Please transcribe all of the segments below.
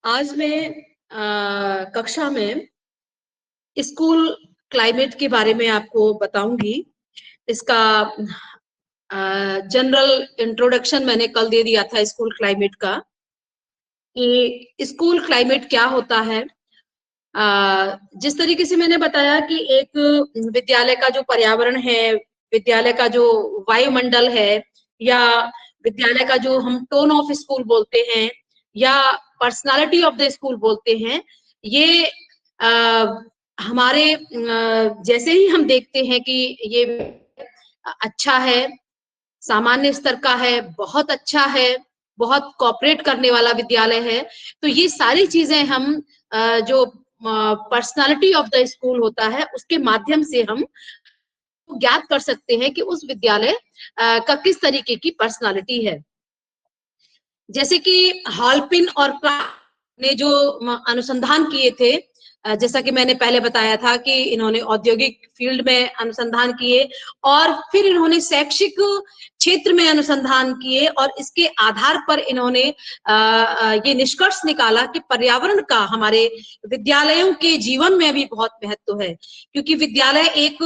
आज मैं कक्षा में स्कूल क्लाइमेट के बारे में आपको बताऊंगी। इसका जनरल इंट्रोडक्शन मैंने कल दे दिया था स्कूल क्लाइमेट का, कि स्कूल क्लाइमेट क्या होता है। जिस तरीके से मैंने बताया कि एक विद्यालय का जो पर्यावरण है, विद्यालय का जो वायुमंडल है, या विद्यालय का जो हम टोन ऑफ स्कूल बोलते हैं, या पर्सनालिटी ऑफ द स्कूल बोलते हैं, ये हमारे जैसे ही हम देखते हैं कि ये अच्छा है, सामान्य स्तर का है, बहुत अच्छा है, बहुत कोऑपरेट करने वाला विद्यालय है, तो ये सारी चीजें हम जो पर्सनालिटी ऑफ द स्कूल होता है उसके माध्यम से हम ज्ञात कर सकते हैं कि उस विद्यालय का किस तरीके की पर्सनालिटी है। जैसे कि हॉलपिन और क्लार्क ने जो अनुसंधान किए थे, जैसा कि मैंने पहले बताया था कि इन्होंने औद्योगिक फील्ड में अनुसंधान किए और फिर इन्होंने शैक्षिक क्षेत्र में अनुसंधान किए, और इसके आधार पर इन्होंने ये निष्कर्ष निकाला कि पर्यावरण का हमारे विद्यालयों के जीवन में भी बहुत महत्व है, क्योंकि विद्यालय एक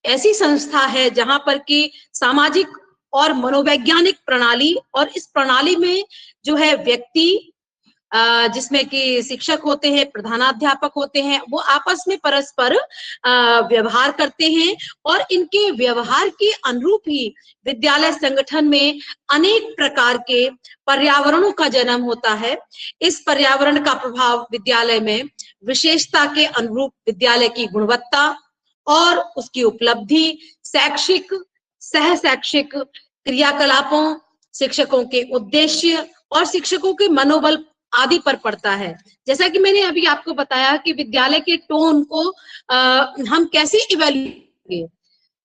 ऐसी संस्था है जहां पर कि सामाजिक और मनोवैज्ञानिक प्रणाली, और इस प्रणाली में जो है व्यक्ति, जिसमें कि शिक्षक होते हैं, प्रधानाध्यापक होते हैं, वो आपस में परस्पर व्यवहार करते हैं, और इनके व्यवहार के अनुरूप ही विद्यालय संगठन में अनेक प्रकार के पर्यावरणों का जन्म होता है। इस पर्यावरण का प्रभाव विद्यालय में विशेषता के अनुरूप विद्यालय की गुणवत्ता और उसकी उपलब्धि, शैक्षिक, सह शैक्षिक क्रियाकलापों, शिक्षकों के उद्देश्य और शिक्षकों के मनोबल आदि पर पड़ता है। जैसा कि मैंने अभी आपको बताया कि विद्यालय के टोन को हम कैसे इवैल्यूएट करेंगे,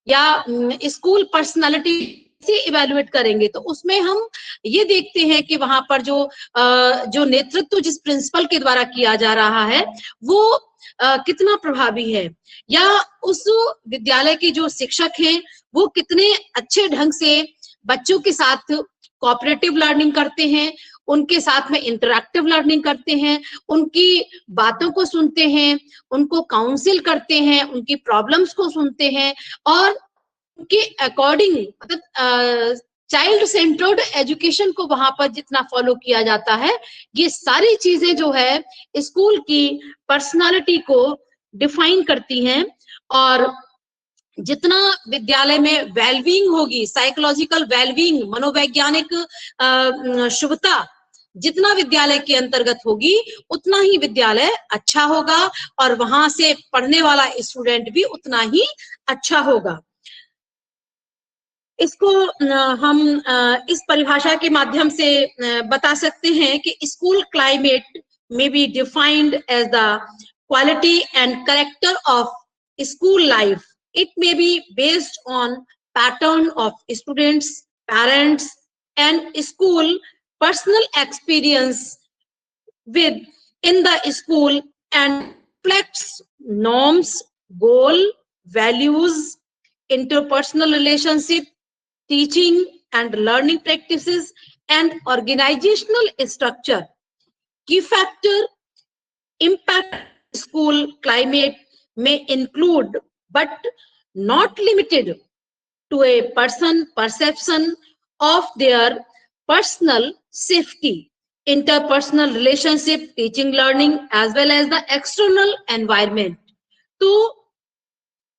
या स्कूल पर्सनालिटी से इवैल्यूएट करेंगे, तो उसमें हम ये देखते हैं कि वहां पर जो नेतृत्व जिस प्रिंसिपल के द्वारा किया जा रहा है वो कितना प्रभावी है, या उस विद्यालय के जो शिक्षक हैं वो कितने अच्छे ढंग से बच्चों के साथ कोऑपरेटिव लर्निंग करते हैं, उनके साथ में इंटरैक्टिव लर्निंग करते हैं, उनकी बातों को सुनते हैं, उनको काउंसिल करते हैं, उनकी प्रॉब्लम्स को सुनते हैं, और उनके अकॉर्डिंग मतलब चाइल्ड सेंटर्ड एजुकेशन को वहां पर जितना फॉलो किया जाता है, ये सारी चीजें जो है स्कूल की पर्सनालिटी को डिफाइन करती हैं। और जितना विद्यालय में वेलबींग होगी, साइकोलॉजिकल वेलबींग, मनोवैज्ञानिक शुभता जितना विद्यालय के अंतर्गत होगी, उतना ही विद्यालय अच्छा होगा, और वहां से पढ़ने वाला स्टूडेंट भी उतना ही अच्छा होगा। इसको हम इस परिभाषा के माध्यम से बता सकते हैं कि school climate may be defined as the quality and character of school life. It may be based on pattern of students, parents, and school personal experience within the school, and reflects norms, goal, values, interpersonal relationship, teaching and learning practices, and organizational structure. Key factor impact school climate may include, but not limited to, a person perception of their personal safety, interpersonal relationship, teaching learning, as well as the external environment. तो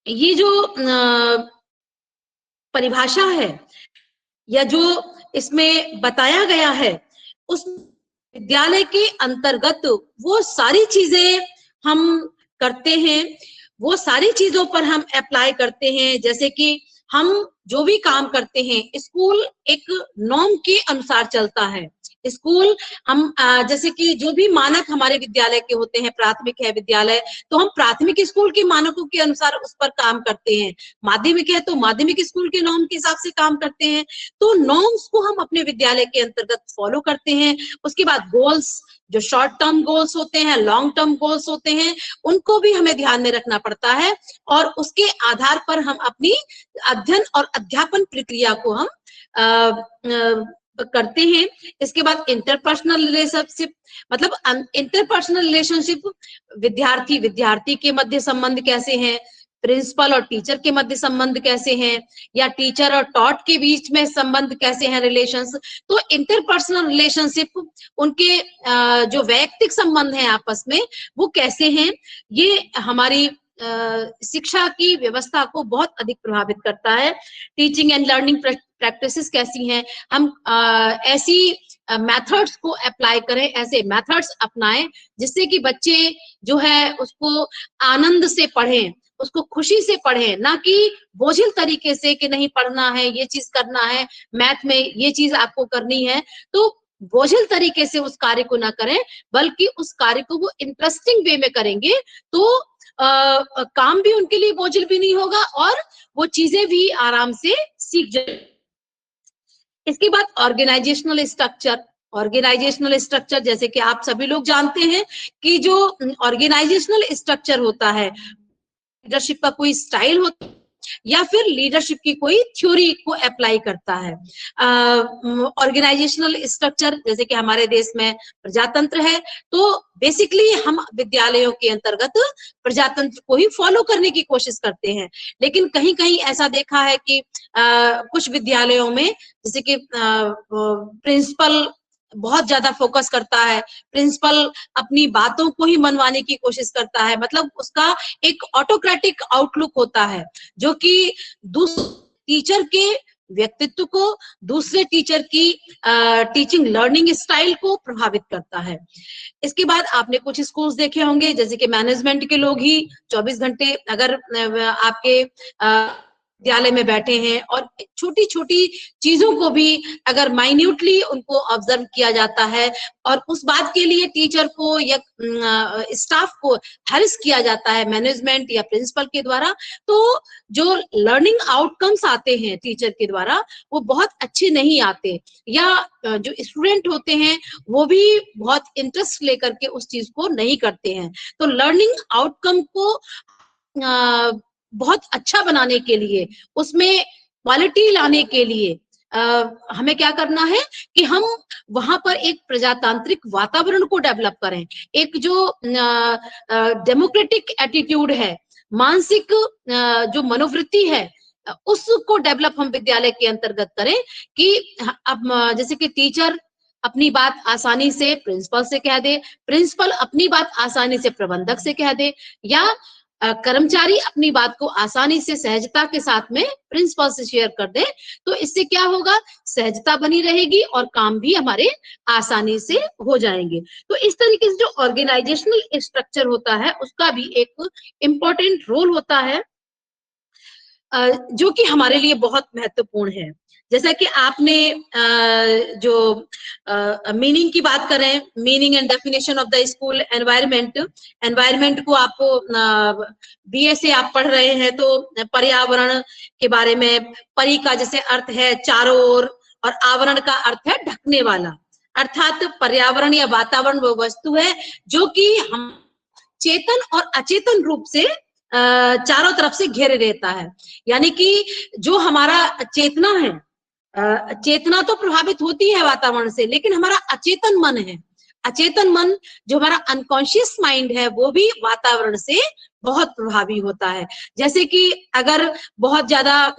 ये जो परिभाषा है, या जो इसमें बताया गया है, उस विद्यालय के अंतर्गत वो सारी चीजें हम करते हैं, वो सारी चीजों पर हम अप्लाई करते हैं। जैसे कि हम जो भी काम करते हैं, स्कूल एक नॉर्म के अनुसार चलता है। स्कूल हम जैसे कि जो भी मानक हमारे विद्यालय के होते हैं, प्राथमिक है विद्यालय, तो हम प्राथमिक स्कूल के मानकों के अनुसार उस पर काम करते हैं। माध्यमिक है तो माध्यमिक स्कूल के नॉर्म के हिसाब से काम करते हैं। तो नॉर्म्स को हम अपने विद्यालय के अंतर्गत फॉलो करते हैं। उसके बाद गोल्स, जो शॉर्ट टर्म गोल्स होते हैं, लॉन्ग टर्म गोल्स होते हैं, उनको भी हमें ध्यान में रखना पड़ता है, और उसके आधार पर हम अपनी अध्ययन और अध्यापन प्रक्रिया को हम करते हैं। इसके बाद इंटरपर्सनल रिलेशनशिप, मतलब इंटरपर्सनल रिलेशनशिप, विद्यार्थी के मध्य संबंध कैसे हैं, प्रिंसिपल और टीचर के मध्य संबंध कैसे हैं, या टीचर और टॉट के बीच में संबंध कैसे हैं, रिलेशंस। तो इंटरपर्सनल रिलेशनशिप, उनके जो वैयक्तिक संबंध हैं आपस में, वो कैसे हैं, ये हमारी शिक्षा की व्यवस्था को बहुत अधिक प्रभावित करता है। टीचिंग एंड लर्निंग प्रैक्टिसेस कैसी हैं, हम ऐसी मेथड्स को अप्लाई करें, ऐसे मेथड्स अपनाएं जिससे कि बच्चे जो है उसको आनंद से पढ़ें, उसको खुशी से पढ़ें, ना कि बोझिल तरीके से कि नहीं पढ़ना है, ये चीज करना है, मैथ में ये चीज आपको करनी है। तो बोझिल तरीके से उस कार्य को ना करें, बल्कि उस कार्य को वो इंटरेस्टिंग वे में करेंगे तो काम भी उनके लिए बोझिल भी नहीं होगा और वो चीजें भी आराम से सीख जाए। इसके बाद ऑर्गेनाइजेशनल स्ट्रक्चर, जैसे कि आप सभी लोग जानते हैं कि जो ऑर्गेनाइजेशनल स्ट्रक्चर होता है, लीडरशिप का कोई स्टाइल होता है या फिर लीडरशिप की कोई थ्योरी को अप्लाई करता है। ऑर्गेनाइजेशनल स्ट्रक्चर, जैसे कि हमारे देश में प्रजातंत्र है, तो बेसिकली हम विद्यालयों के अंतर्गत प्रजातंत्र को ही फॉलो करने की कोशिश करते हैं। लेकिन कहीं कहीं ऐसा देखा है कि कुछ विद्यालयों में, जैसे कि प्रिंसिपल बहुत ज्यादा फोकस करता है, प्रिंसिपल अपनी बातों को ही मनवाने की कोशिश करता है, मतलब उसका एक ऑटोक्रेटिक आउटलुक होता है, जो कि दूसरे टीचर के व्यक्तित्व को, दूसरे टीचर की टीचिंग लर्निंग स्टाइल को प्रभावित करता है। इसके बाद आपने कुछ स्कूल्स देखे होंगे, जैसे कि मैनेजमेंट के लोग ही 24 घंटे अगर आपके विद्यालय में बैठे हैं और छोटी छोटी चीजों को भी अगर माइन्यूटली उनको ऑब्जर्व किया जाता है और उस बात के लिए टीचर को या स्टाफ को हैरेस किया जाता है मैनेजमेंट या प्रिंसिपल के द्वारा, तो जो लर्निंग आउटकम्स आते हैं टीचर के द्वारा वो बहुत अच्छे नहीं आते, या जो स्टूडेंट होते हैं वो भी बहुत इंटरेस्ट लेकर के उस चीज को नहीं करते हैं। तो लर्निंग आउटकम को बहुत अच्छा बनाने के लिए, उसमें क्वालिटी लाने के लिए हमें क्या करना है कि हम वहां पर एक प्रजातांत्रिक वातावरण को डेवलप करें, एक जो डेमोक्रेटिक एटीट्यूड है, मानसिक जो मनोवृत्ति है, उसको डेवलप हम विद्यालय के अंतर्गत करें कि अब जैसे कि टीचर अपनी बात आसानी से प्रिंसिपल से कह दे, प्रिंसिपल अपनी बात आसानी से प्रबंधक से कह दे, या कर्मचारी अपनी बात को आसानी से सहजता के साथ में प्रिंसिपल से शेयर कर दे। तो इससे क्या होगा, सहजता बनी रहेगी और काम भी हमारे आसानी से हो जाएंगे। तो इस तरीके से जो ऑर्गेनाइजेशनल स्ट्रक्चर होता है उसका भी एक इम्पोर्टेंट रोल होता है, जो कि हमारे लिए बहुत महत्वपूर्ण है। जैसा कि आपने जो मीनिंग की बात करें, meaning and definition of the school environment को आपको बीए से आप पढ़ रहे हैं, तो पर्यावरण के बारे में, परि का जैसे अर्थ है चारों ओर और आवरण का अर्थ है ढकने वाला, अर्थात पर्यावरण या वातावरण वो वस्तु है जो कि हम चेतन और अचेतन रूप से चारों तरफ से घेरे रहता है। यानी कि जो हमारा चेतना है, चेतना तो प्रभावित होती है वातावरण से, लेकिन हमारा अचेतन मन है, अचेतन मन जो हमारा अनकॉन्शियस माइंड है वो भी वातावरण से बहुत प्रभावी होता है। जैसे कि अगर बहुत ज्यादा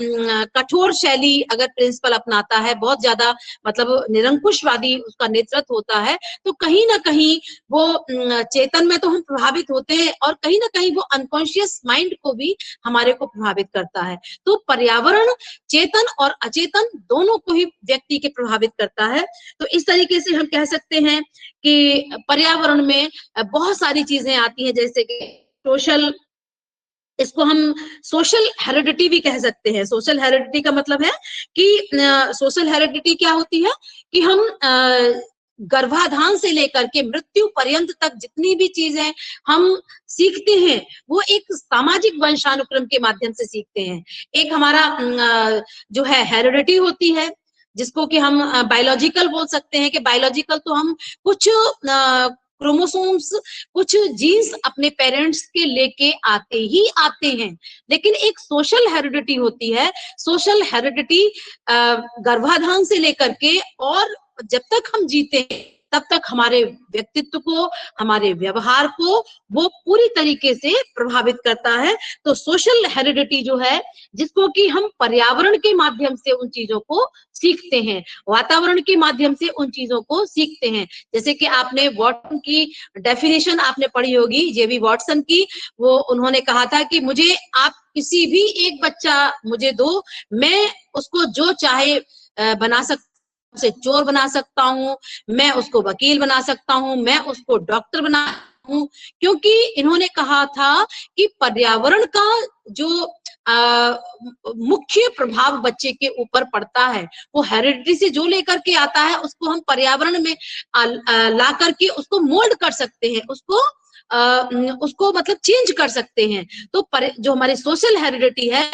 कठोर शैली अगर प्रिंसिपल अपनाता है, बहुत ज्यादा मतलब निरंकुशवादी उसका नेतृत्व होता है, तो कहीं ना कहीं वो चेतन में तो हम प्रभावित होते हैं और कहीं ना कहीं वो अनकॉन्शियस माइंड को भी हमारे को प्रभावित करता है। तो पर्यावरण चेतन और अचेतन दोनों को ही व्यक्ति के प्रभावित करता है। तो इस तरीके से हम कह सकते हैं कि पर्यावरण में बहुत सारी चीजें आती हैं, जैसे कि सोशल, इसको हम सोशल हेरिडिटी भी कह सकते हैं। सोशल हेरिडिटी का मतलब है कि सोशल हेरिडिटी क्या होती है कि हम गर्भाधान से लेकर के मृत्यु पर्यंत तक जितनी भी चीजें हम सीखते हैं वो एक सामाजिक वंशानुक्रम के माध्यम से सीखते हैं। एक हमारा जो है हेरिडिटी होती है, जिसको कि हम बायोलॉजिकल बोल सकते हैं कि बायोलॉजिकल तो हम कुछ क्रोमोसोम्स, कुछ जीन्स अपने पेरेंट्स के लेके आते ही आते हैं। लेकिन एक सोशल हेरिडिटी होती है। सोशल हेरिडिटी गर्भाधान से लेकर के और जब तक हम जीते हैं तब तक हमारे व्यक्तित्व को, हमारे व्यवहार को वो पूरी तरीके से प्रभावित करता है। तो सोशल हेरिडिटी जो है, जिसको कि हम पर्यावरण के माध्यम से उन चीजों को सीखते हैं, वातावरण के माध्यम से उन चीजों को सीखते हैं। जैसे कि आपने वॉटसन की डेफिनेशन आपने पढ़ी होगी, जेबी वॉटसन की। वो उन्होंने कहा था कि मुझे आप किसी भी एक बच्चा मुझे दो, मैं उसको जो चाहे बना सकता, उसे चोर बना सकता हूँ, मैं उसको वकील बना सकता हूँ, मैं उसको डॉक्टर बना हूँ। क्योंकि इन्होंने कहा था कि पर्यावरण का जो मुख्य प्रभाव बच्चे के ऊपर पड़ता है, वो हेरिडिटी से जो लेकर के आता है उसको हम पर्यावरण में ला करके उसको मोल्ड कर सकते हैं, उसको मतलब चेंज कर सकते हैं। तो जो हमारी सोशल हेरिडिटी है,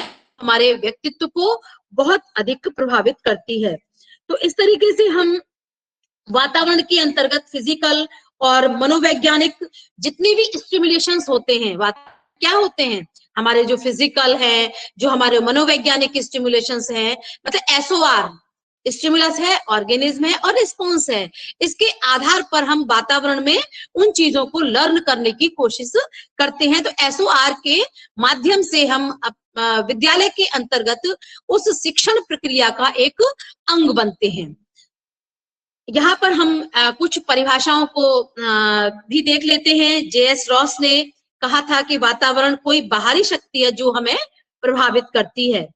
हमारे व्यक्तित्व को बहुत अधिक प्रभावित करती है। तो इस तरीके से हम वातावरण के अंतर्गत फिजिकल और मनोवैज्ञानिक जितने भी स्टिमुलेशंस होते हैं, क्या होते हैं, हमारे जो फिजिकल है, जो हमारे मनोवैज्ञानिक स्टिमुलेशंस हैं, मतलब SOR स्टिमुलस है, ऑर्गेनिज्म है और रिस्पॉन्स है। इसके आधार पर हम वातावरण में उन चीजों को लर्न करने की कोशिश करते हैं। तो SOR के माध्यम से हम विद्यालय के अंतर्गत उस शिक्षण प्रक्रिया का एक अंग बनते हैं। यहाँ पर हम कुछ परिभाषाओं को भी देख लेते हैं। JS रॉस ने कहा था कि वातावरण कोई बाहरी शक्ति है जो हमें प्रभावित करती है।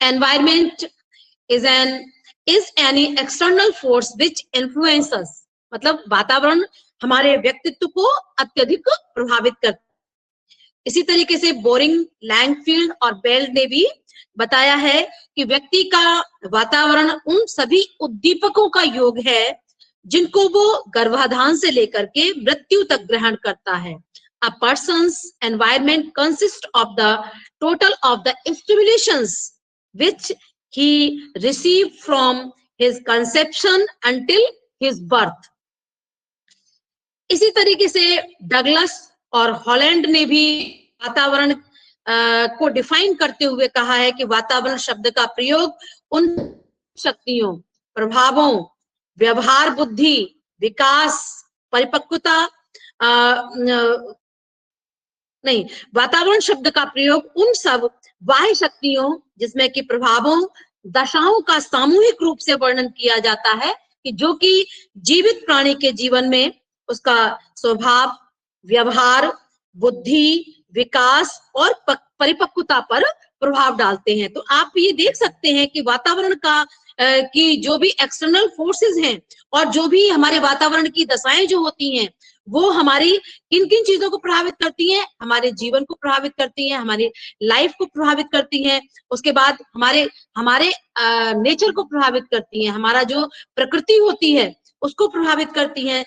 Environment is any external force which influences, मतलब वातावरण हमारे व्यक्तित्व को अत्यधिक प्रभावित करता है। इसी तरीके से बोरिंग, लैंगफील्ड और बेल ने भी बताया है कि व्यक्ति का वातावरण उन सभी उद्दीपकों का योग है जिनको वो गर्भाधान से लेकर के मृत्यु तक ग्रहण करता है। A person's environment consists of the total of the stimulations which he received from his conception until his birth. इसी तरीके से डगलस और हॉलैंड ने भी वातावरण को डिफाइन करते हुए कहा है कि वातावरण शब्द का प्रयोग उन शक्तियों, प्रभावों, व्यवहार, बुद्धि, विकास, परिपक्वता नहीं, वातावरण शब्द का प्रयोग उन सब बाह्य शक्तियों, जिसमें कि प्रभावों, दशाओं का सामूहिक रूप से वर्णन किया जाता है कि जो कि जीवित प्राणी के जीवन में उसका स्वभाव, व्यवहार, बुद्धि, विकास और परिपक्वता पर प्रभाव डालते हैं। तो आप ये देख सकते हैं कि वातावरण का कि जो भी एक्सटर्नल फोर्सेस हैं और जो भी हमारे वातावरण की दशाएं जो होती हैं, वो हमारी किन किन चीजों को प्रभावित करती हैं, हमारे जीवन को प्रभावित करती हैं, हमारी लाइफ को प्रभावित करती हैं, उसके बाद हमारे नेचर को प्रभावित करती हैं, हमारा जो प्रकृति होती है उसको प्रभावित करती हैं,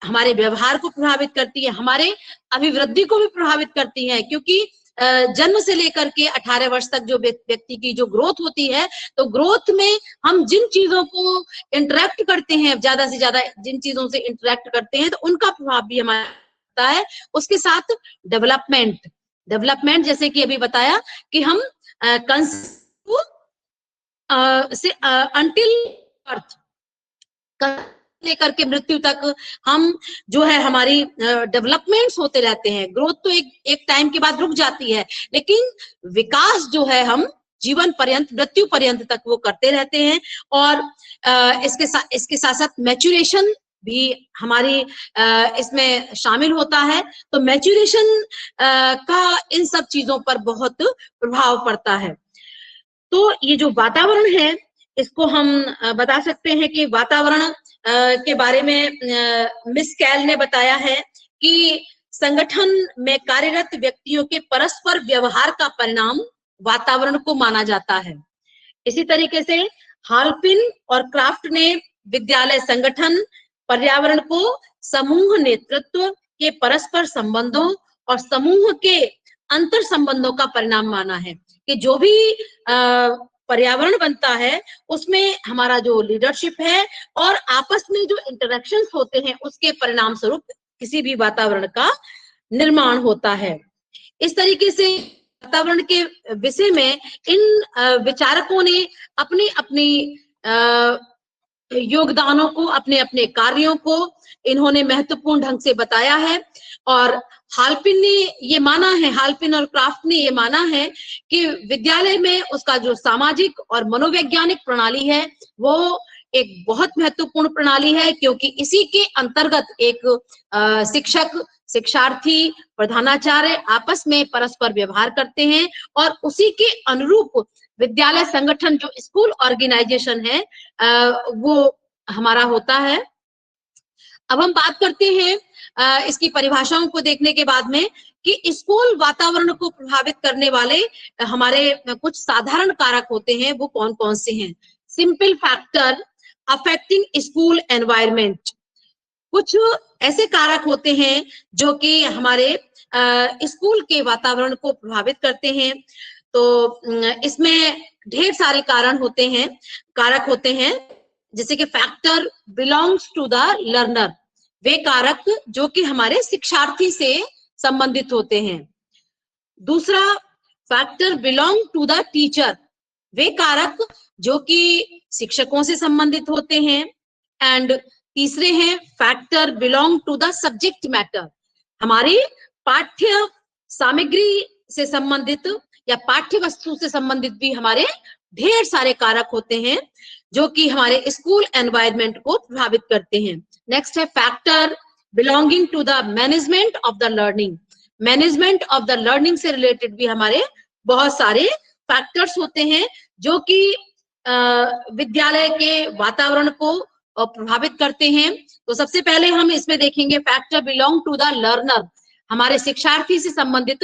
हमारे व्यवहार को प्रभावित करती है, हमारे अभिवृद्धि को भी प्रभावित करती है। क्योंकि जन्म से लेकर के 18 वर्ष तक जो व्यक्ति की जो ग्रोथ होती है, तो ग्रोथ में हम जिन चीजों को इंटरेक्ट करते हैं, ज्यादा से ज्यादा जिन चीजों से इंटरेक्ट करते हैं, तो उनका प्रभाव भी हमारा है। उसके साथ डेवलपमेंट जैसे कि अभी बताया कि हम अंटिल बर्थ लेकर के मृत्यु तक हम जो है हमारी डेवलपमेंट्स होते रहते हैं। ग्रोथ तो एक टाइम के बाद रुक जाती है, लेकिन विकास जो है हम जीवन पर्यंत, मृत्यु पर्यंत तक वो करते रहते हैं। और इसके साथ साथ मैच्योरेशन भी हमारी इसमें शामिल होता है। तो मैच्योरेशन का इन सब चीजों पर बहुत प्रभाव पड़ता है। तो ये जो वातावरण है, इसको हम बता सकते हैं कि वातावरण के बारे में मिस कैल ने बताया है कि संगठन में कार्यरत व्यक्तियों के परस्पर व्यवहार का परिणाम वातावरण को माना जाता है। इसी तरीके से हाल्पिन और क्राफ्ट ने विद्यालय संगठन, पर्यावरण को समूह नेतृत्व के परस्पर संबंधों और समूह के अंतर संबंधों का परिणाम माना है कि जो भी पर्यावरण बनता है उसमें हमारा जो लीडरशिप है और आपस में जो इंटरेक्शंस होते हैं, उसके परिणाम स्वरूप किसी भी वातावरण का निर्माण होता है। इस तरीके से वातावरण के विषय में इन विचारकों ने अपनी अपनी योगदानों को, अपने अपने कार्यों को इन्होंने महत्वपूर्ण ढंग से बताया है। और हालपिन ने ये माना है, हालपिन और क्राफ्ट ने ये माना है कि विद्यालय में उसका जो सामाजिक और मनोवैज्ञानिक प्रणाली है वो एक बहुत महत्वपूर्ण प्रणाली है, क्योंकि इसी के अंतर्गत एक शिक्षक, शिक्षार्थी, प्रधानाचार्य आपस में परस्पर व्यवहार करते हैं और उसी के अनुरूप विद्यालय संगठन, जो स्कूल ऑर्गेनाइजेशन है, वो हमारा होता है। अब हम बात करते हैं इसकी परिभाषाओं को देखने के बाद में कि स्कूल वातावरण को प्रभावित करने वाले हमारे कुछ साधारण कारक होते हैं, वो कौन कौन से हैं। Simple factor affecting school environment, कुछ ऐसे कारक होते हैं जो कि हमारे स्कूल के वातावरण को प्रभावित करते हैं। तो इसमें ढेर सारे कारण होते हैं, कारक होते हैं, जैसे कि factor belongs to the learner, वे कारक जो कि हमारे शिक्षार्थी से संबंधित होते हैं। दूसरा, factor belong to the teacher, वे कारक जो कि शिक्षकों से संबंधित होते हैं। एंड तीसरे हैं factor belong to the subject matter, हमारी पाठ्य सामग्री से संबंधित या पाठ्य वस्तु से संबंधित भी हमारे ढेर सारे कारक होते हैं जो कि हमारे स्कूल एनवायरनमेंट को प्रभावित करते हैं। नेक्स्ट है factor belonging to the management of the learning, management of the learning से रिलेटेड भी हमारे बहुत सारे फैक्टर्स होते हैं जो कि विद्यालय के वातावरण को प्रभावित करते हैं। तो सबसे पहले हम इसमें देखेंगे factor belong to the learner, हमारे शिक्षार्थी से संबंधित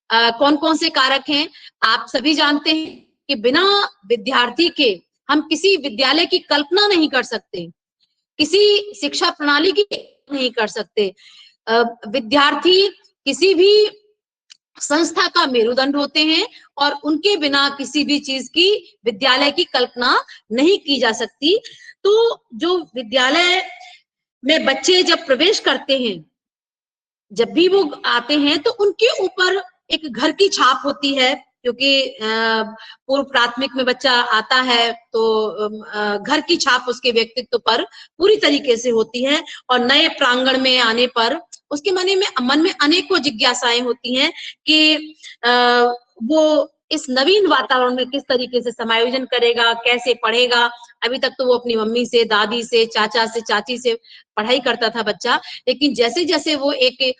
कौन कौन से कारक हैं। आप सभी जानते हैं कि बिना विद्यार्थी के हम किसी विद्यालय की कल्पना नहीं कर सकते, किसी शिक्षा प्रणाली की नहीं कर सकते। विद्यार्थी किसी भी संस्था का मेरुदंड होते हैं और उनके बिना किसी भी चीज की, विद्यालय की कल्पना नहीं की जा सकती। तो जो विद्यालय में बच्चे जब प्रवेश करते हैं, जब भी वो आते हैं, तो उनके ऊपर एक घर की छाप होती है, क्योंकि पूर्व प्राथमिक में बच्चा आता है तो घर की छाप उसके व्यक्तित्व पर पूरी तरीके से होती है। और नए प्रांगण में आने पर उसके मन में अनेकों जिज्ञासाएं होती हैं कि वो इस नवीन वातावरण में किस तरीके से समायोजन करेगा, कैसे पढ़ेगा। अभी तक तो वो अपनी मम्मी से, दादी से, चाचा से, चाची से पढ़ाई करता था बच्चा, लेकिन जैसे जैसे वो एक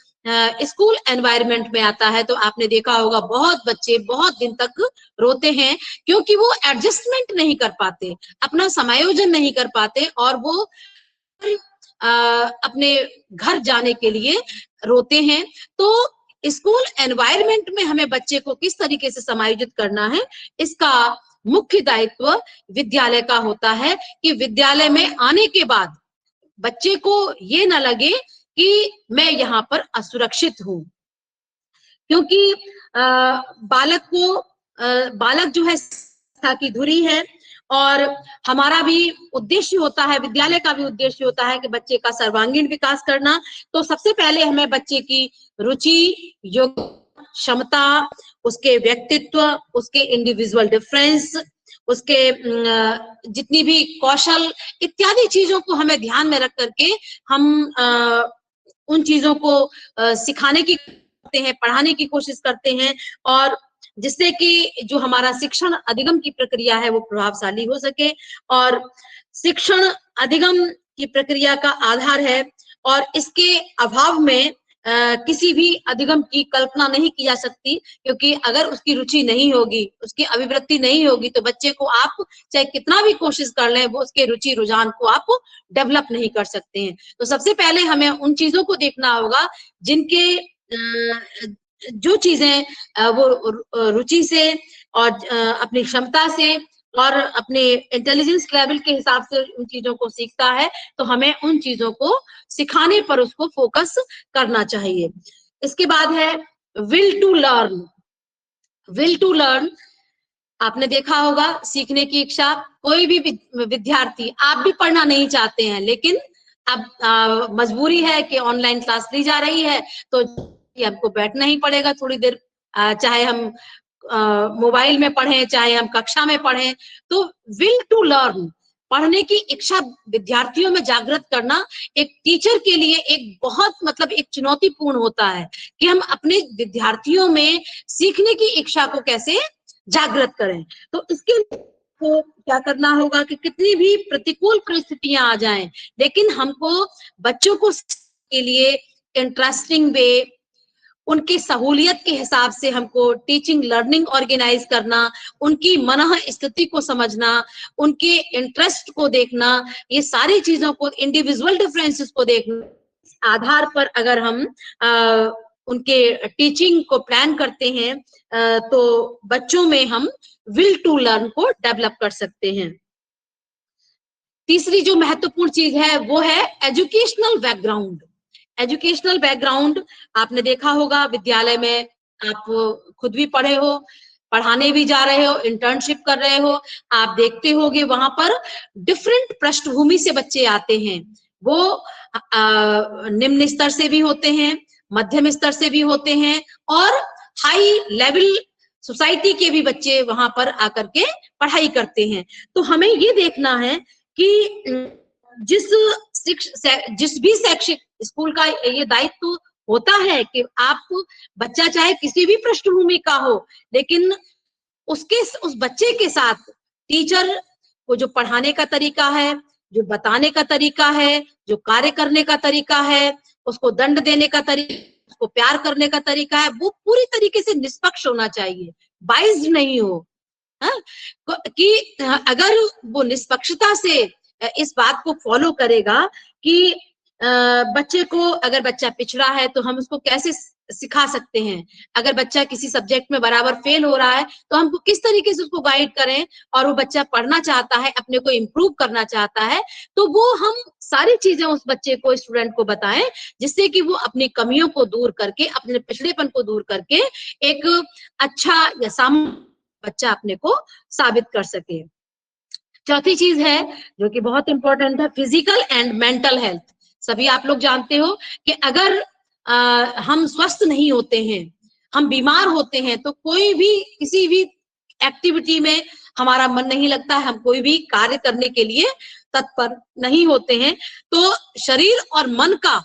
स्कूल एनवायरनमेंट में आता है तो आपने देखा होगा बहुत बच्चे बहुत दिन तक रोते हैं, क्योंकि वो एडजस्टमेंट नहीं कर पाते, अपना समायोजन नहीं कर पाते और वो अपने घर जाने के लिए रोते हैं। तो स्कूल एनवायरनमेंट में हमें बच्चे को किस तरीके से समायोजित करना है, इसका मुख्य दायित्व विद्यालय का होता है कि विद्यालय में आने के बाद बच्चे को ये ना लगे कि मैं यहाँ पर असुरक्षित हूँ, क्योंकि बालक जो है शिक्षा की धुरी है और हमारा भी उद्देश्य होता है, विद्यालय का भी उद्देश्य होता है कि बच्चे का सर्वांगीण विकास करना। तो सबसे पहले हमें बच्चे की रुचि, योग्यता, क्षमता, उसके व्यक्तित्व, उसके इंडिविजुअल डिफरेंस, उसके जितनी भी कौशल इत्यादि चीजों को हमें ध्यान में रख करके हम उन चीजों को सिखाने की करते हैं, पढ़ाने की कोशिश करते हैं, और जिससे कि जो हमारा शिक्षण अधिगम की प्रक्रिया है वो प्रभावशाली हो सके। और शिक्षण अधिगम की प्रक्रिया का आधार है और इसके अभाव में किसी भी अधिगम की कल्पना नहीं की जा सकती, क्योंकि अगर उसकी रुचि नहीं होगी, उसकी अभिवृत्ति नहीं होगी, तो बच्चे को आप चाहे कितना भी कोशिश कर लें, वो उसके रुचि रुझान को आप डेवलप नहीं कर सकते हैं। तो सबसे पहले हमें उन चीजों को देखना होगा जिनके जो चीजें वो रुचि से और अपनी क्षमता से और अपने इंटेलिजेंस लेवल के हिसाब से उन चीजों को सीखता है, तो हमें उन चीजों को सिखाने पर उसको फोकस करना चाहिए। इसके बाद है will to learn. Will to learn, आपने देखा होगा सीखने की इच्छा। कोई भी विद्यार्थी, आप भी पढ़ना नहीं चाहते हैं, लेकिन अब मजबूरी है कि ऑनलाइन क्लास ली जा रही है, तो हमको बैठना ही पड़ेगा थोड़ी देर, चाहे हम मोबाइल में पढ़ें, चाहे हम कक्षा में पढ़ें। तो विल टू लर्न, पढ़ने की इच्छा विद्यार्थियों में जागृत करना एक टीचर के लिए एक बहुत मतलब एक चुनौतीपूर्ण होता है कि हम अपने विद्यार्थियों में सीखने की इच्छा को कैसे जागृत करें। तो इसके को क्या करना होगा कि कितनी भी प्रतिकूल परिस्थितियां आ जाएं, लेकिन हमको बच्चों को के लिए इंटरेस्टिंग वे, उनकी सहूलियत के हिसाब से हमको टीचिंग लर्निंग ऑर्गेनाइज करना, उनकी मनः स्थिति को समझना, उनके इंटरेस्ट को देखना, ये सारी चीजों को, इंडिविजुअल डिफरेंसेस को देखना, आधार पर अगर हम उनके टीचिंग को प्लान करते हैं तो बच्चों में हम विल टू लर्न को डेवलप कर सकते हैं। तीसरी जो महत्वपूर्ण चीज है वो है एजुकेशनल बैकग्राउंड। एजुकेशनल बैकग्राउंड आपने देखा होगा, विद्यालय में आप खुद भी पढ़े हो, पढ़ाने भी जा रहे हो, इंटर्नशिप कर रहे हो, आप देखते होगे वहां पर डिफरेंट पृष्ठभूमि से बच्चे आते हैं। वो निम्न स्तर से भी होते हैं, मध्यम स्तर से भी होते हैं, और हाई लेवल सोसाइटी के भी बच्चे वहां पर आकर के पढ़ाई करते हैं। तो हमें ये देखना है कि जिस भी शैक्षिक स्कूल का ये दायित्व होता है कि आप, बच्चा चाहे किसी भी पृष्ठभूमि का हो, लेकिन उस बच्चे के साथ टीचर को जो पढ़ाने का तरीका है, जो बताने का तरीका है, जो कार्य करने का तरीका है, उसको दंड देने का तरीका, उसको प्यार करने का तरीका है, वो पूरी तरीके से निष्पक्ष होना चाहिए, बाइज्ड नहीं हो। कि अगर वो निष्पक्षता से इस बात को फॉलो करेगा कि बच्चे को, अगर बच्चा पिछड़ा है तो हम उसको कैसे सिखा सकते हैं, अगर बच्चा किसी सब्जेक्ट में बराबर फेल हो रहा है तो हमको किस तरीके से उसको गाइड करें, और वो बच्चा पढ़ना चाहता है, अपने को इम्प्रूव करना चाहता है, तो वो हम सारी चीजें उस बच्चे को, स्टूडेंट को बताएं, जिससे कि वो अपनी कमियों को दूर करके, अपने पिछड़ेपन को दूर करके एक अच्छा या सामान्य बच्चा अपने को साबित कर सके। चौथी चीज है जो कि बहुत इंपॉर्टेंट है, फिजिकल एंड मेंटल हेल्थ। सभी आप लोग जानते हो कि अगर हम स्वस्थ नहीं होते हैं, हम बीमार होते हैं, तो कोई भी किसी भी एक्टिविटी में हमारा मन नहीं लगता है, हम कोई भी कार्य करने के लिए तत्पर नहीं होते हैं। तो शरीर और मन का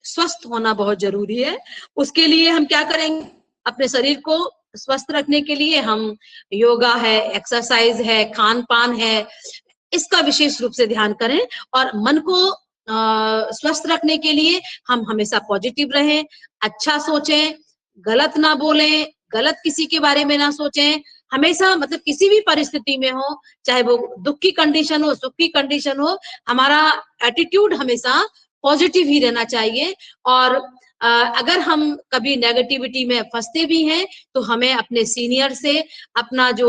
स्वस्थ होना बहुत जरूरी है। उसके लिए हम क्या करेंगे, अपने शरीर को स्वस्थ रखने के लिए हम योगा है, एक्सरसाइज है, खान पान है, इसका विशेष रूप से ध्यान करें। और मन को स्वस्थ रखने के लिए हम हमेशा पॉजिटिव रहें, अच्छा सोचें, गलत ना बोलें, गलत किसी के बारे में ना सोचें, हमेशा मतलब किसी भी परिस्थिति में हो, चाहे वो दुख की कंडीशन हो, सुख की कंडीशन हो, हमारा एटीट्यूड हमेशा पॉजिटिव ही रहना चाहिए। और अगर हम कभी नेगेटिविटी में फंसते भी हैं तो हमें अपने सीनियर से, अपना जो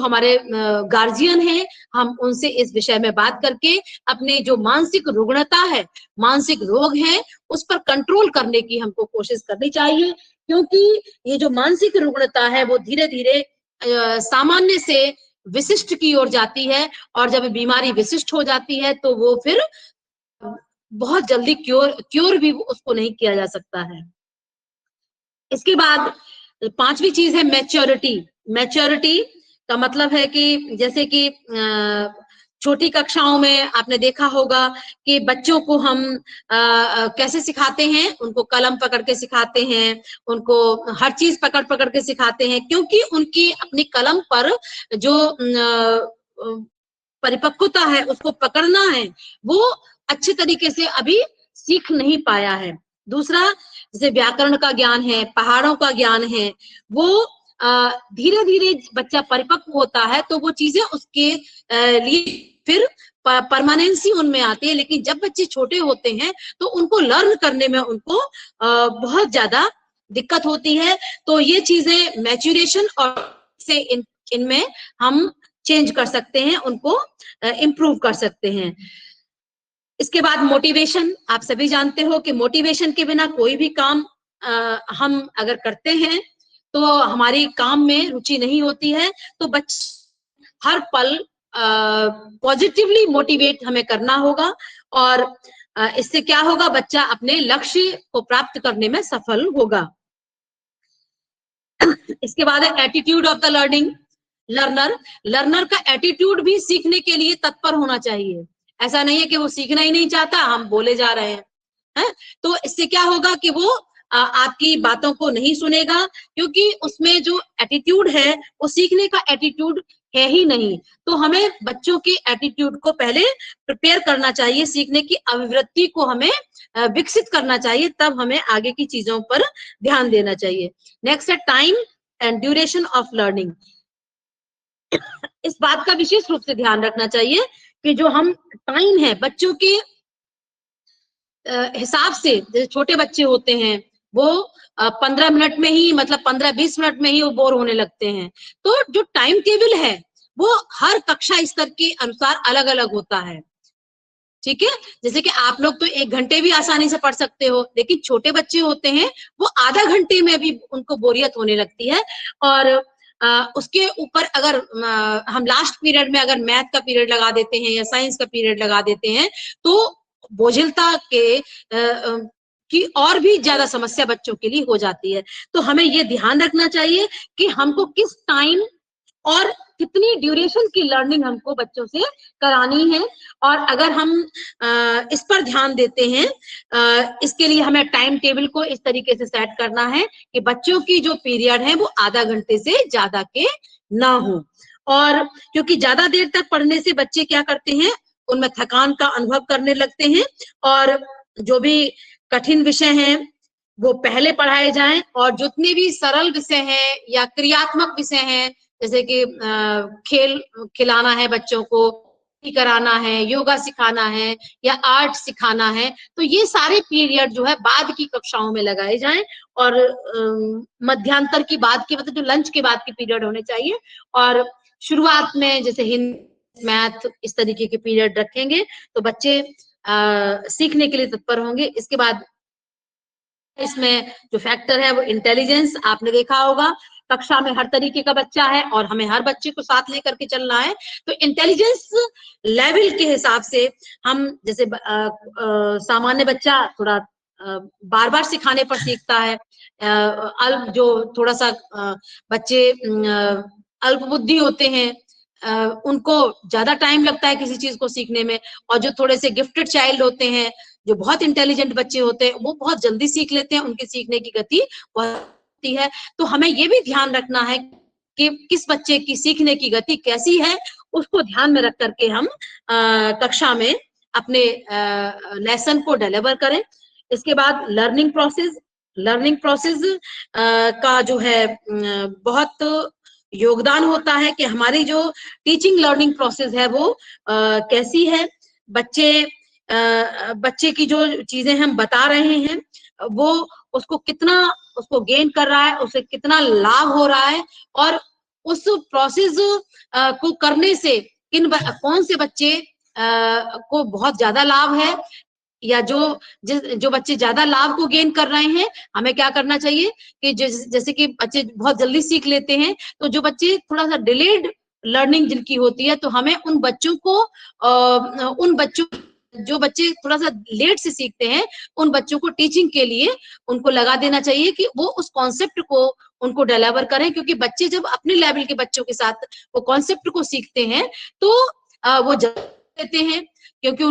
हमारे गार्जियन हैं, हम उनसे इस विषय में बात करके अपने जो मानसिक रुग्णता है, मानसिक रोग है, उस पर कंट्रोल करने की हमको कोशिश करनी चाहिए। क्योंकि ये जो मानसिक रुग्णता है वो धीरे धीरे सामान्य से विशिष्ट की ओर जाती है, और जब बीमारी विशिष्ट हो जाती है तो वो फिर बहुत जल्दी क्योर भी उसको नहीं किया जा सकता है। इसके बाद पांचवी चीज है मैच्योरिटी। मैच्योरिटी का मतलब है कि जैसे कि छोटी कक्षाओं में आपने देखा होगा कि बच्चों को हम कैसे सिखाते हैं, उनको कलम पकड़ के सिखाते हैं, उनको हर चीज पकड़ पकड़ के सिखाते हैं, क्योंकि उनकी अपनी कलम पर जो परिपक्वता है, उसको पकड़ना है, वो अच्छे तरीके से अभी सीख नहीं पाया है। दूसरा, जैसे व्याकरण का ज्ञान है, पहाड़ों का ज्ञान है, वो धीरे धीरे बच्चा परिपक्व होता है तो वो चीजें उसके लिए फिर परमानेंसी उनमें आती है। लेकिन जब बच्चे छोटे होते हैं तो उनको लर्न करने में उनको बहुत ज्यादा दिक्कत होती है। तो ये चीजें मैच्योरेशन और से इनमें हम चेंज कर सकते हैं, उनको इम्प्रूव कर सकते हैं। इसके बाद मोटिवेशन। आप सभी जानते हो कि मोटिवेशन के बिना कोई भी काम हम अगर करते हैं तो हमारी काम में रुचि नहीं होती है। तो बच्चे हर पल पॉजिटिवली मोटिवेट हमें करना होगा, और इससे क्या होगा, बच्चा अपने लक्ष्य को प्राप्त करने में सफल होगा। इसके बाद है attitude of the learner. Learner का एटीट्यूड भी सीखने के लिए तत्पर होना चाहिए। ऐसा नहीं है कि वो सीखना ही नहीं चाहता, हम बोले जा रहे हैं। तो इससे क्या होगा कि वो आपकी बातों को नहीं सुनेगा, क्योंकि उसमें जो एटीट्यूड है वो सीखने का एटीट्यूड है ही नहीं। तो हमें बच्चों के एटीट्यूड को पहले प्रिपेयर करना चाहिए, सीखने की अभिवृत्ति को हमें विकसित करना चाहिए, तब हमें आगे की चीजों पर ध्यान देना चाहिए। नेक्स्ट है time and duration of learning. इस बात का विशेष रूप से ध्यान रखना चाहिए कि जो हम टाइम है बच्चों के हिसाब से, जैसे छोटे बच्चे होते हैं वो 15 मिनट में ही, मतलब 15-20 मिनट में ही वो बोर होने लगते हैं। तो जो टाइम टेबल है वो हर कक्षा स्तर के अनुसार अलग अलग होता है, ठीक है। जैसे कि आप लोग तो 1 घंटे भी आसानी से पढ़ सकते हो, लेकिन छोटे बच्चे होते हैं वो आधा घंटे में भी उनको बोरियत होने लगती है। और उसके ऊपर अगर हम लास्ट पीरियड में अगर मैथ का पीरियड लगा देते हैं या साइंस का पीरियड लगा देते हैं, तो बोझिलता की और भी ज्यादा समस्या बच्चों के लिए हो जाती है। तो हमें ये ध्यान रखना चाहिए कि हमको किस टाइम और कितनी ड्यूरेशन की लर्निंग हमको बच्चों से करानी है। और अगर हम इस पर ध्यान देते हैं, इसके लिए हमें टाइम टेबल को इस तरीके से सेट करना है कि बच्चों की जो पीरियड है वो आधा घंटे से ज्यादा के ना हो। और क्योंकि ज्यादा देर तक पढ़ने से बच्चे क्या करते हैं, उनमें थकान का अनुभव करने लगते हैं, और जो भी कठिन विषय हैं वो पहले पढ़ाए जाएं, और जितने भी सरल विषय हैं या क्रियात्मक विषय हैं, जैसे कि खेल खिलाना है बच्चों को, कराना है, योगा सिखाना है या आर्ट सिखाना है, तो ये सारे पीरियड जो है बाद की कक्षाओं में लगाए जाएं। और मध्यांतर की बाद की, मतलब जो लंच के बाद के पीरियड होने चाहिए, और शुरुआत में जैसे हिंदी, मैथ, इस तरीके के पीरियड रखेंगे तो बच्चे सीखने के लिए तत्पर होंगे। इसके बाद इसमें जो फैक्टर है वो इंटेलिजेंस। आपने देखा होगा कक्षा में हर तरीके का बच्चा है और हमें हर बच्चे को साथ लेकर के चलना है। तो इंटेलिजेंस लेवल के हिसाब से हम, जैसे सामान्य बच्चा थोड़ा बार बार सिखाने पर सीखता है, जो थोड़ा सा बच्चे अल्प बुद्धि होते हैं, उनको ज्यादा टाइम लगता है किसी चीज को सीखने में, और जो थोड़े से गिफ्टेड चाइल्ड होते हैं, जो बहुत इंटेलिजेंट बच्चे होते हैं, वो बहुत जल्दी सीख लेते हैं, उनके सीखने की गति बहुत होती है। तो हमें ये भी ध्यान रखना है कि किस बच्चे की सीखने की गति कैसी है, उसको ध्यान में रख करके हम कक्षा में अपने लेसन को डिलीवर करें। इसके बाद लर्निंग प्रोसेस का जो है बहुत योगदान होता है कि हमारी जो टीचिंग लर्निंग प्रोसेस है वो कैसी है, बच्चे की जो चीजें हम बता रहे हैं वो उसको गेन कर रहा है, उसे कितना लाभ हो रहा है, और उस प्रोसेस को करने से कौन से बच्चे को बहुत ज्यादा लाभ है, या जो बच्चे ज्यादा लाभ को गेन कर रहे हैं, हमें क्या करना चाहिए कि जैसे कि बच्चे बहुत जल्दी सीख लेते हैं, तो जो बच्चे थोड़ा सा डिलेड लर्निंग जिनकी होती है, तो हमें उन बच्चों जो बच्चे थोड़ा सा लेट से सीखते हैं, उन बच्चों को टीचिंग के लिए उनको लगा देना चाहिए कि वो उस कॉन्सेप्ट को उनको डिलीवर करें। क्योंकि बच्चे जब अपने लेवल के बच्चों के साथ वो कॉन्सेप्ट को सीखते हैं तो वो देते हैं, क्योंकि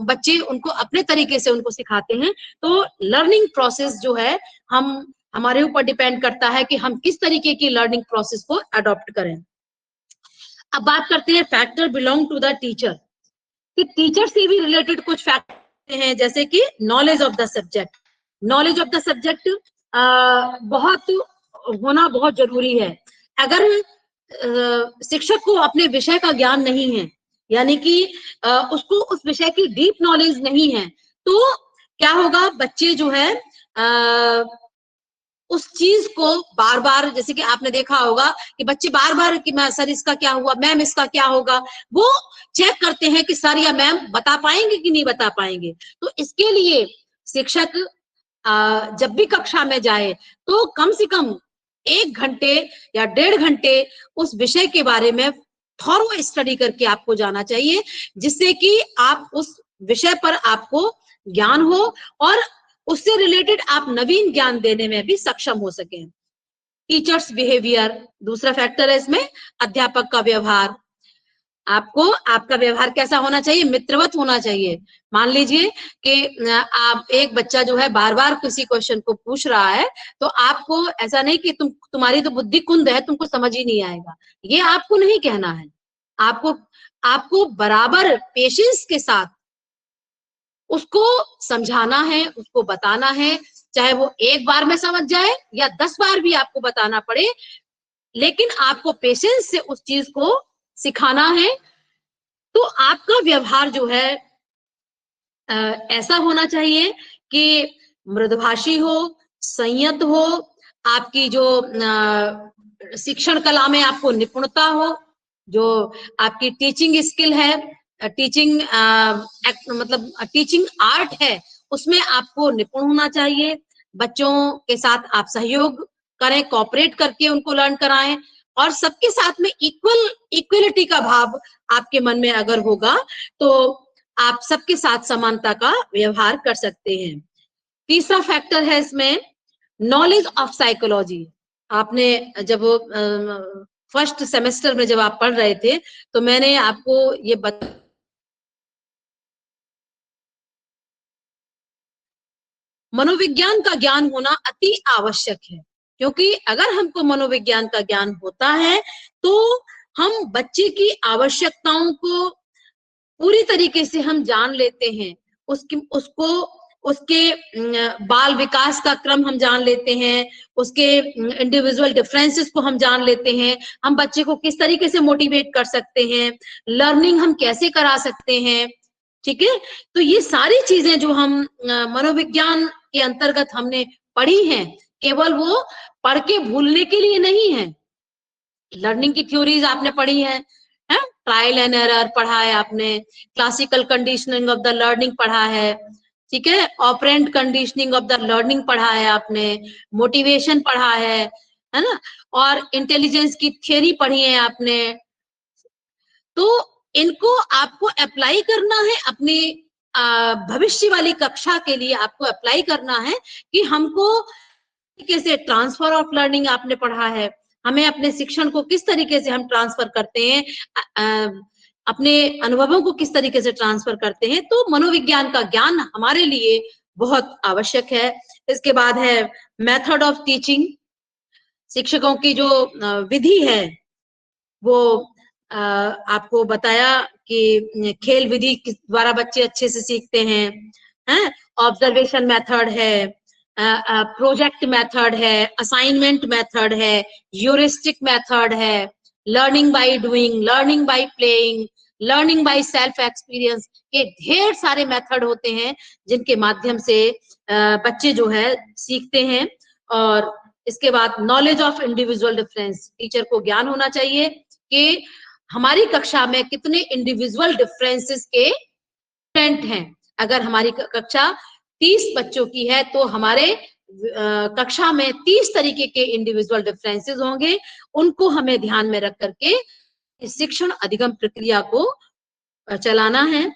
बच्चे उनको अपने तरीके से उनको सिखाते हैं। तो लर्निंग प्रोसेस जो है हमारे ऊपर डिपेंड करता है कि हम किस तरीके की लर्निंग प्रोसेस को अडॉप्ट करें। अब बात करते हैं factor belong to the teacher, कि टीचर से भी रिलेटेड कुछ फैक्टर हैं, जैसे कि knowledge of the subject. Knowledge of the subject होना बहुत जरूरी है। अगर शिक्षक को अपने विषय का ज्ञान नहीं है, यानी कि उसको उस विषय की डीप नॉलेज नहीं है, तो क्या होगा, बच्चे जो है उस चीज को बार बार, जैसे कि आपने देखा होगा कि बच्चे बार बार कि सर इसका क्या हुआ, मैम इसका क्या होगा, वो चेक करते हैं कि सर या मैम बता पाएंगे कि नहीं बता पाएंगे। तो इसके लिए शिक्षक जब भी कक्षा में जाए तो कम से कम 1 घंटे या 1.5 घंटे उस विषय के बारे में थॉरो स्टडी करके आपको जाना चाहिए, जिससे कि आप उस विषय पर आपको ज्ञान हो और उससे रिलेटेड आप नवीन ज्ञान देने में भी सक्षम हो सकें। टीचर्स बिहेवियर दूसरा फैक्टर है इसमें, अध्यापक का व्यवहार। आपको आपका व्यवहार कैसा होना चाहिए? मित्रवत होना चाहिए। मान लीजिए कि आप एक बच्चा जो है बार बार किसी क्वेश्चन को पूछ रहा है, तो आपको ऐसा नहीं कि तुम्हारी तो बुद्धि कुंद है, तुमको समझ ही नहीं आएगा, ये आपको नहीं कहना है। आपको आपको बराबर पेशेंस के साथ उसको समझाना है, उसको बताना है, चाहे वो एक बार में समझ जाए या 10 बार भी आपको बताना पड़े, लेकिन आपको पेशेंस से उस चीज को सिखाना है। तो आपका व्यवहार जो है ऐसा होना चाहिए कि मृदुभाषी हो, संयत हो, आपकी जो शिक्षण कला में आपको निपुणता हो, जो आपकी टीचिंग स्किल है, टीचिंग मतलब टीचिंग आर्ट है, उसमें आपको निपुण होना चाहिए। बच्चों के साथ आप सहयोग करें, कोऑपरेट करके उनको लर्न कराएं, और सबके साथ में इक्वलिटी का भाव आपके मन में अगर होगा तो आप सबके साथ समानता का व्यवहार कर सकते हैं। तीसरा फैक्टर है इसमें नॉलेज ऑफ साइकोलॉजी। आपने जब फर्स्ट सेमेस्टर में जब आप पढ़ रहे थे तो मैंने आपको ये मनोविज्ञान का ज्ञान होना अति आवश्यक है, क्योंकि अगर हमको मनोविज्ञान का ज्ञान होता है तो हम बच्चे की आवश्यकताओं को पूरी तरीके से हम जान लेते हैं, उसके बाल विकास का क्रम हम जान लेते हैं, उसके इंडिविजुअल डिफरेंसेस को हम जान लेते हैं, हम बच्चे को किस तरीके से मोटिवेट कर सकते हैं, लर्निंग हम कैसे करा सकते हैं। ठीक है, तो ये सारी चीजें जो हम मनोविज्ञान के अंतर्गत हमने पढ़ी हैं, केवल वो पढ़ के भूलने के लिए नहीं है। लर्निंग की थ्योरीज आपने पढ़ी है, ट्रायल एंड एरर पढ़ा है आपने, classical conditioning of the learning पढ़ा है, ठीक है, operant conditioning of the learning पढ़ा है आपने, मोटिवेशन पढ़ा है ना, और इंटेलिजेंस की थ्योरी पढ़ी है आपने। तो इनको आपको अप्लाई करना है अपनी भविष्य वाली कक्षा के लिए, आपको अप्लाई करना है कि हमको कैसे ट्रांसफर ऑफ लर्निंग आपने पढ़ा है, हमें अपने शिक्षण को किस तरीके से हम ट्रांसफर करते हैं, अपने अनुभवों को किस तरीके से ट्रांसफर करते हैं। तो मनोविज्ञान का ज्ञान हमारे लिए बहुत आवश्यक है। इसके बाद है मेथड ऑफ टीचिंग। शिक्षकों की जो विधि है वो आपको बताया कि खेल विधि द्वारा बच्चे अच्छे से सीखते हैं, ऑब्जर्वेशन मेथड है, प्रोजेक्ट मेथड है, असाइनमेंट मेथड है, ह्यूरिस्टिक मेथड है, learning by doing, learning by playing, learning by self experience, ये ढेर सारे मेथड होते हैं जिनके माध्यम से बच्चे जो है सीखते हैं। और इसके बाद knowledge of individual difference, teacher को ज्ञान होना चाहिए कि हमारी कक्षा में कितने इंडिविजुअल डिफरेंसेस के स्टूडेंट हैं। अगर हमारी कक्षा 30 बच्चों की है तो हमारे कक्षा में 30 तरीके के इंडिविजुअल डिफरेंसेस होंगे, उनको हमें ध्यान में रख करके शिक्षण अधिगम प्रक्रिया को चलाना है।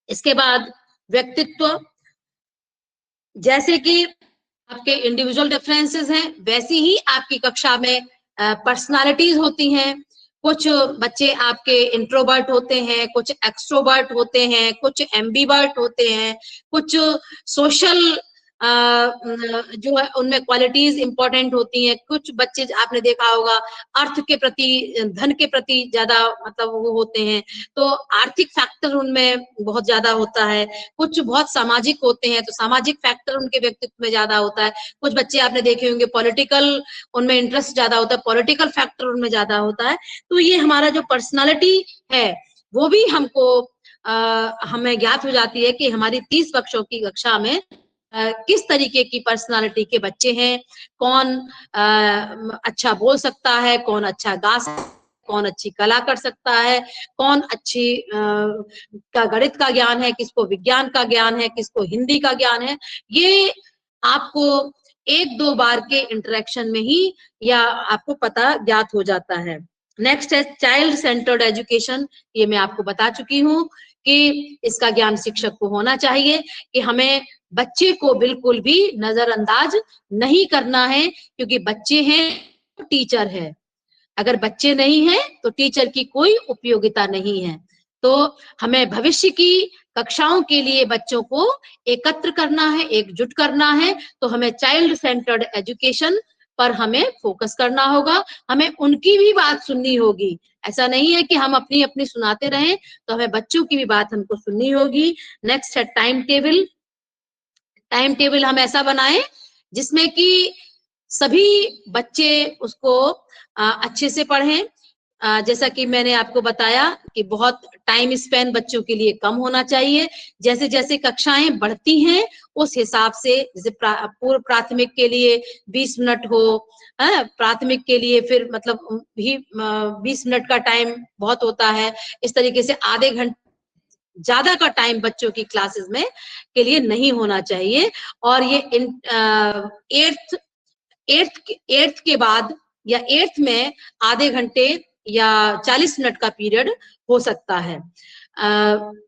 इसके बाद व्यक्तित्व, जैसे कि आपके इंडिविजुअल डिफरेंसेस हैं वैसी ही आपकी कक्षा में पर्सनालिटीज होती हैं। कुछ बच्चे आपके इंट्रोवर्ट होते हैं, कुछ एक्सट्रोवर्ट होते हैं, कुछ एम्बीवर्ट होते हैं, कुछ सोशल जो है उनमें क्वालिटीज इंपॉर्टेंट होती हैं। कुछ बच्चे आपने देखा होगा अर्थ के प्रति, धन के प्रति ज्यादा मतलब वो होते हैं, तो आर्थिक फैक्टर उनमें बहुत ज्यादा होता है। कुछ बहुत सामाजिक होते हैं तो सामाजिक फैक्टर उनके व्यक्तित्व में ज्यादा होता है। कुछ बच्चे आपने देखे होंगे पॉलिटिकल, उनमें इंटरेस्ट ज्यादा होता है, पॉलिटिकल फैक्टर उनमें ज्यादा होता है। तो ये हमारा जो पर्सनालिटी है वो भी हमको हमें ज्ञात हो जाती है कि हमारी 30 बच्चों की कक्षा में किस तरीके की पर्सनालिटी के बच्चे हैं, कौन अच्छा बोल सकता है, कौन अच्छा गा सकता है, कौन अच्छी कला कर सकता है, कौन अच्छी का गणित का ज्ञान है, किसको विज्ञान का ज्ञान है, किसको हिंदी का ज्ञान है। ये आपको 1-2 बार के इंटरेक्शन में ही या आपको पता ज्ञात हो जाता है। नेक्स्ट है चाइल्ड सेंटर्ड एजुकेशन। ये मैं आपको बता चुकी हूँ कि इसका ज्ञान शिक्षक को होना चाहिए कि हमें बच्चे को बिल्कुल भी नजरअंदाज नहीं करना है, क्योंकि बच्चे हैं तो टीचर है, अगर बच्चे नहीं हैं तो टीचर की कोई उपयोगिता नहीं है। तो हमें भविष्य की कक्षाओं के लिए बच्चों को एकत्र करना है, एकजुट करना है, तो हमें चाइल्ड सेंटर्ड एजुकेशन पर हमें फोकस करना होगा, हमें उनकी भी बात सुननी होगी। ऐसा नहीं है कि हम अपनी अपनी सुनाते रहें, तो हमें बच्चों की भी बात हमको सुननी होगी। नेक्स्ट है टाइम टेबल। टाइम टेबल हम ऐसा बनाएं जिसमें कि सभी बच्चे उसको अच्छे से पढ़ें। जैसा कि मैंने आपको बताया कि बहुत टाइम स्पेन बच्चों के लिए कम होना चाहिए। जैसे जैसे कक्षाएं बढ़ती हैं उस हिसाब से, जैसे पूर्व प्राथमिक के लिए 20 मिनट हो, प्राथमिक के लिए फिर मतलब भी 20 मिनट का टाइम बहुत होता है। इस तरीके से आधे घंटे ज्यादा का टाइम बच्चों की क्लासेस में के लिए नहीं होना चाहिए। और ये एट्थ के बाद या एट्थ में आधे घंटे या 40 मिनट का पीरियड हो सकता है।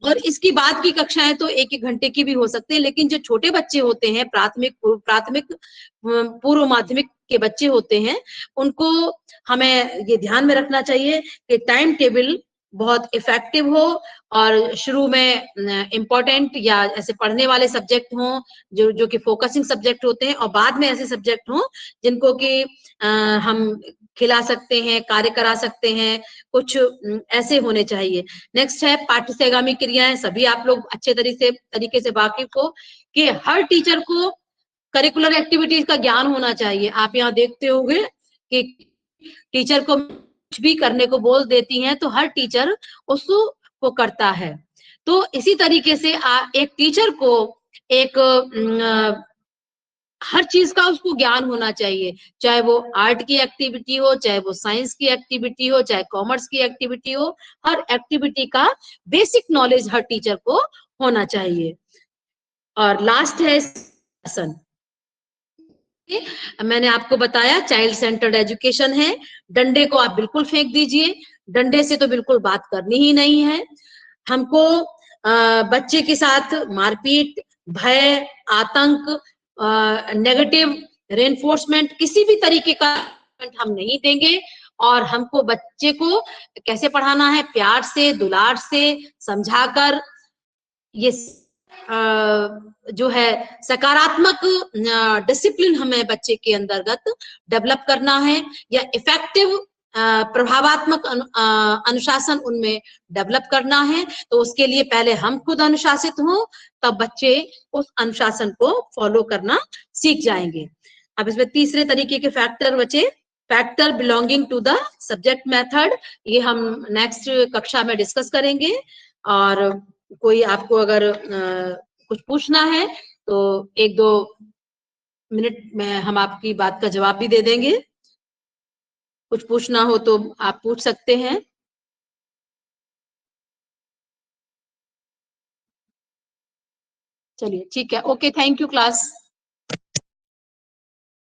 और इसकी बाद की कक्षाएं तो एक एक घंटे की भी हो सकते हैं, लेकिन जो छोटे बच्चे होते हैं, प्राथमिक पूर्व माध्यमिक के बच्चे होते हैं, उनको हमें ये ध्यान में रखना चाहिए कि टाइम टेबल बहुत इफेक्टिव हो और शुरू में इम्पोर्टेंट या ऐसे पढ़ने वाले सब्जेक्ट हों जो कि फोकसिंग सब्जेक्ट होते हैं, और बाद में ऐसे सब्जेक्ट हों जिनको कि हम खिला सकते हैं, कार्य करा सकते हैं, कुछ ऐसे होने चाहिए। नेक्स्ट है पाठ्यसेगामी क्रियाएं। सभी आप लोग अच्छे तरीके से वाकिफ हो कि हर टीचर को करिकुलर एक्टिविटीज का ज्ञान होना चाहिए। आप यहाँ देखते होंगे कि टीचर को कुछ भी करने को बोल देती हैं तो हर टीचर उसको को करता है। तो इसी तरीके से एक टीचर को एक हर चीज का उसको ज्ञान होना चाहिए, चाहे वो आर्ट की एक्टिविटी हो, चाहे वो साइंस की एक्टिविटी हो, चाहे कॉमर्स की एक्टिविटी हो, हर एक्टिविटी का बेसिक नॉलेज हर टीचर को होना चाहिए। और लास्ट है शासन। मैंने आपको बताया चाइल्ड सेंटर्ड एजुकेशन है। डंडे को आप बिल्कुल फेंक दीजिए, डंडे से तो बिल्कुल बात करनी ही नहीं है। हमको बच्चे के साथ मारपीट, भय, आतंक, नेगेटिव रेनफोर्समेंट, किसी भी तरीके का हम नहीं देंगे। और हमको बच्चे को कैसे पढ़ाना है, प्यार से, दुलार से समझाकर, ये जो है सकारात्मक डिसिप्लिन हमें बच्चे के अंतर्गत डेवलप करना है, या इफेक्टिव प्रभावात्मक अनुशासन उनमें डेवलप करना है। तो उसके लिए पहले हम खुद अनुशासित हों, तब बच्चे उस अनुशासन को फॉलो करना सीख जाएंगे। अब इसमें तीसरे तरीके के फैक्टर बचे, factor belonging to the subject method. ये हम नेक्स्ट कक्षा में डिस्कस करेंगे। और कोई आपको अगर कुछ पूछना है तो 1-2 मिनट में हम आपकी बात का जवाब भी दे देंगे। कुछ पूछना हो तो आप पूछ सकते हैं। चलिए ठीक है, ओके, थैंक यू क्लास।